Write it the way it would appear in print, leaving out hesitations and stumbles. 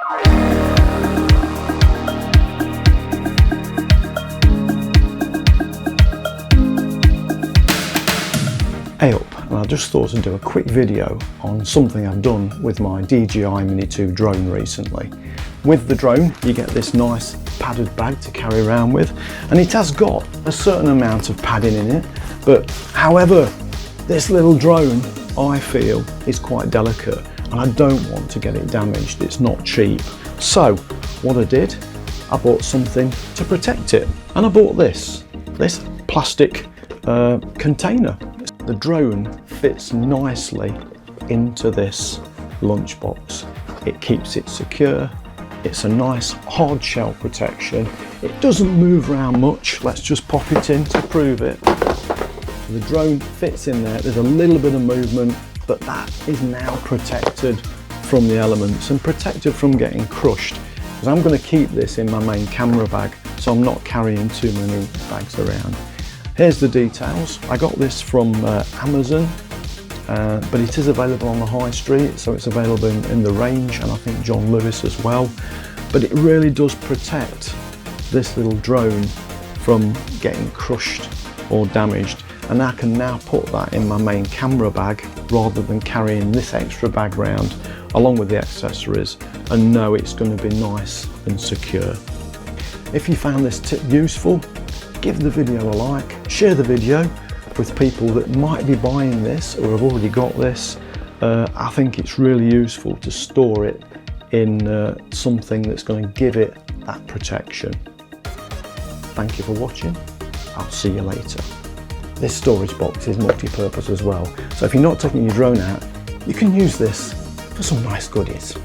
Hey up, and I just thought I'd do a quick video on something I've done with my DJI MINI 2 drone recently. With the drone you get this nice padded bag to carry around with, and it has got a certain amount of padding in it, but however this little drone I feel is quite delicate and I don't want to get it damaged. It's not cheap. So what I did, I bought something to protect it, and I bought this plastic container. The drone fits nicely into this lunchbox. It keeps it secure. It's a nice hard shell protection. It doesn't move around much. Let's just pop it in to prove it. The drone fits in there. There's a little bit of movement, but that is now protected from the elements and protected from getting crushed. Because I'm going to keep this in my main camera bag, so I'm not carrying too many bags around. Here's the details. I got this from Amazon, but it is available on the high street, so it's available in the range, and I think John Lewis as well. But it really does protect this little drone from getting crushed or damaged, and I can now put that in my main camera bag rather than carrying this extra bag round along with the accessories, and know it's going to be nice and secure. If you found this tip useful, give the video a like, share the video with people that might be buying this or have already got this. I think it's really useful to store it in something that's going to give it that protection. Thank you for watching. I'll see you later. This storage box is multi-purpose as well, so if you're not taking your drone out, you can use this for some nice goodies.